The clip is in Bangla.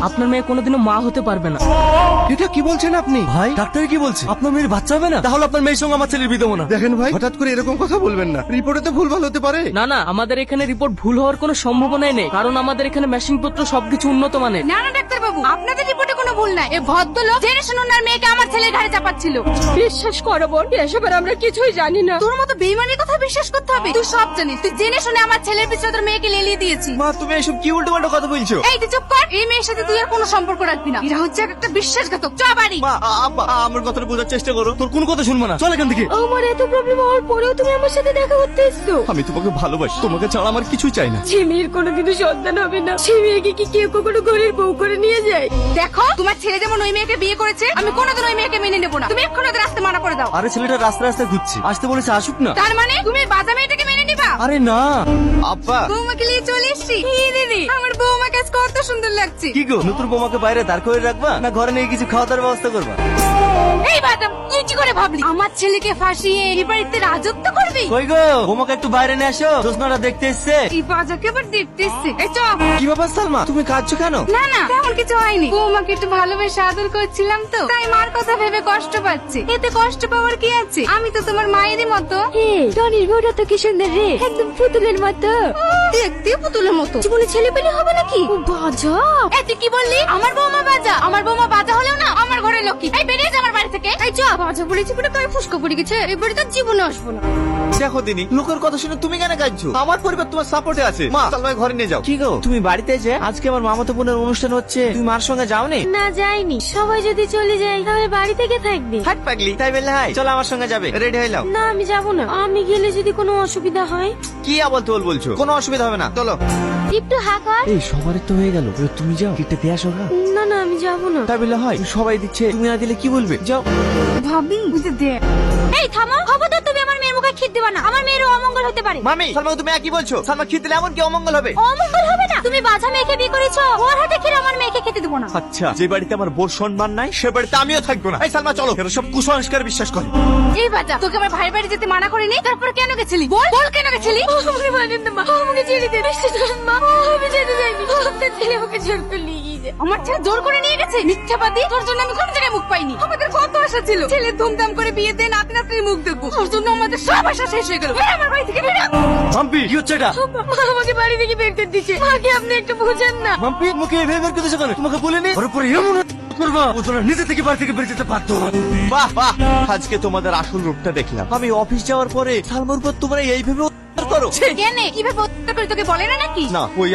আপনার মেয়ে কোনোদিনও মা হতে পারবে না। এটা কি বলছেন আপনি? ভাই ডাক্তার কি বলছে? আপনার মেয়ের বাচ্চা হবে না? তাহলে আপনার মেয়ের সঙ্গে আমার ছেলের বিয়ে দেবো না। দেখেন ভাই, হঠাৎ করে এরকম কথা বলবেন না। রিপোর্টে তো ভুলভাল হতে পারে। না না, আমাদের এখানে রিপোর্ট ভুল হওয়ার কোনো সম্ভাবনাই নেই, কারণ আমাদের এখানে মেশিন পত্র সবকিছু উন্নত মানের। না না ডাক্তার বাবু, আপনাদের রিপোর্টে কোনো ভুল নাই। এই ভদ্রলোক জেনে শুনে ওনার মেয়েকে আমার ছেলের ঘাড়ে চাপাচ্ছিল। বিশ্বাস করো বোন, এসবের আমরা কিছুই জানি না। তোর মতো বেইমানের কথা বিশ্বাস করতে হবে? তুই সব জানিস। তুই জেনে শুনে আমার ছেলের পিছনে তোর মেয়েকে লেলিয়ে দিয়েছিস। মা তুমি এসব কি উল্টো পাল্টা কথা বলছো? এই তুই চুপ কর। এই মেয়ের সাথে তুই আর কোনো সম্পর্ক রাখবি না। এরা হচ্ছে একটা বিশ্বাসঘাতক। চ বাড়ি। মা আব্বা আমার কথাটা বোঝার চেষ্টা করো। তোর কোন কথা শুনবো না, চল এখান থেকে। আমার এত প্রবলেম হওয়ার পরেও তুমি আমার সাথে দেখা করতে এসছো। আমি তোমাকে ভালোবাসি, তোমাকে ছাড়া আমার কিছুই চাই না। যে মেয়ের কোনোদিনও সন্তান হবে না, সে মেয়েকে কি কেউ কখনো ঘরের বউ করে নিয়ে যায়? দেখো, তোমার ছেলে যেমন ওই মেয়েকে বিয়ে করেছে, আমি কোনোদিন ওই মেয়েকে মেনে নেবো না। তুমি এক্ষুনি ওদের রাস্তা মানা করে দাও। আরে ছেলেটা রাস্তায় রাস্তায় ঘুরছে, আসতে বলেছে আসুক না। তার মানে তুমি বাজা মেয়েটাকে মেনে নিবা? আরে না আব্বা। বৌমাকে নিয়ে চলে এসছি। এই দিদি, আমার বৌমাকে আজ কত সুন্দর লাগছে। কি গো, নতুন বোমাকে বাইরে দাঁড় করে রাখবা না ঘরে নিয়ে কিছু খাওয়া দাওয়ার ব্যবস্থা করবা? এই বাদাম, তুই কি করে ভাবলি আমার ছেলেকে ফাঁসিয়ে এই বাড়িতে রাজত্ব করবি? কই গো, বোমাকে একটু বাইরে নিয়ে আসো, জোসনারা দেখতে এসছে। এই বাজাকে আবার দেখতে এসছে। এই চ। কি ব্যাপার সালমা, তুমি কাঁদছো কেন? না না, তেমন কিছু হয়নি। বৌমাকে একটু ভালোবেসে আদর করছিলাম তো, তাই মার কথা ভেবে কষ্ট পাচ্ছে। এতে কষ্ট পাওয়ার কি আছে? আমি তো তোমার মায়েরই মতো। হে, টনির বউটা তো কি সুন্দর রে, একদম পুতুলের মতো। দেখতে পুতুলের মতো। জীবনে ছেলে পেলে হবে নাকি? ও বাজা। এই তুই কি বললি? আমার বৌমা বাজা? আমার বৌমা বাজা হলেও না আমার ঘরের লক্ষ্মী। এই বেরিয়ে যা আমার বাড়ি থেকে। এই চ। বাজা বলেছি বলে তাই ফুসকা পড়ে গেছে। এই বাড়িতে জীবনে আসবো না। দেখো দিনি, লোকের কথা শুনে তুমি কেন কাঁদছো? আমার পরিবার তোমার সাপোর্টে আছে। মা সালমাকে ঘরে নিয়ে যাও। কি গো, তুমি বাড়িতে যে আজকে আমার মামাতো বোনের অনুষ্ঠান হচ্ছে, তুমি মার সঙ্গে যাওনি? না যাইনি। সবাই যদি চলে যায় তাহলে বাড়ি থেকে থাকবে। হাট পাগলি, তাই বললে হাই চলো আমার সঙ্গে যাবে, রেডি হয়ে নাও। না আমি যাব না। আমি গেলে যদি কোনো অসুবিধা হয়? কি আবল তোল বলছো? কোনো অসুবিধা হবে না, চলো। একটু হাঁকা। এই সবার তো হয়ে গেল, তুমি যাও কিটে দিয়ে আসো। না না আমি যাব না। তাই বললে হয়? সবাই দিচ্ছে, তুমি না দিলে কি বলবে? যাও। ভাবি বুঝে দে। এই থামো, খবরদার তুমি আমার মেয়ের মুখে খিদ দিবা না। আমার মেয়েরও অমঙ্গল হতে পারে। মামি সালমা তুমি কি বলছো? সালমা খেতে দিলে এমন কি অমঙ্গল হবে? অমঙ্গল হবে না? তুমি বাজা মেয়েকে বিয়ে করেছো, ওর হাতে খেলে আমার মেয়েকে খেতে দেবো না। আচ্ছা, যে বাড়িতে আমার বোর সম্মান নাই সে বাড়িতে আমিও থাকবো না। এই সালমা চলো, এরা সব কুসংস্কার বিশ্বাস করে। এই বাজা, তোকে আমার ভাই বাড়ি যেতে মানা করিনি, তারপর কেন গেছিলি? বল বল কেন গেছিলি? আমাকে মানেন না মা, আমাকে ছেড়ে দিয়ে বিশ্বাস করেন মা, আমি যেতে চাইনি। আপনার ছেলে আমাকে জোর করে নিয়ে গিয়েছে। আমার ছেলে জোর করে নিয়ে গেছে? মিথ্যাবাদী, তোর জন্য আমি কোন জায়গায় মুখ পাইনি। আমাদের কত আশা ছিল, ছেলে ধুমধাম করে বিয়ে দিয়ে নাতি নাতনির মুখ দেখবো। তোর জন্য আমাদের সব আশা শেষ হয়ে গেল। বের আমার বাড়ি থেকে বের। মাম্পি কি হচ্ছে এটা? মা আমাকে বাড়ি থেকে বের করে দিচ্ছে। মাকে আপনি একটু বোঝান না। মাম্পি মুখে এভাবে বের করতেছো কেন? তোমাকে বলিনি ওর উপরে এমন করবা ও তোরা নিজে থেকে বাড়ি থেকে বের যেতে পারতো। বাহ বাহ, আজকে তোমাদের আসল রূপটা দেখলাম। আমি অফিস যাওয়ার পরে সালমার উপর তোমরা এইভাবে অত্যাচার করো। কেন কিভাবে অত্যাচার করে তোকে বলে না নাকি? না ওই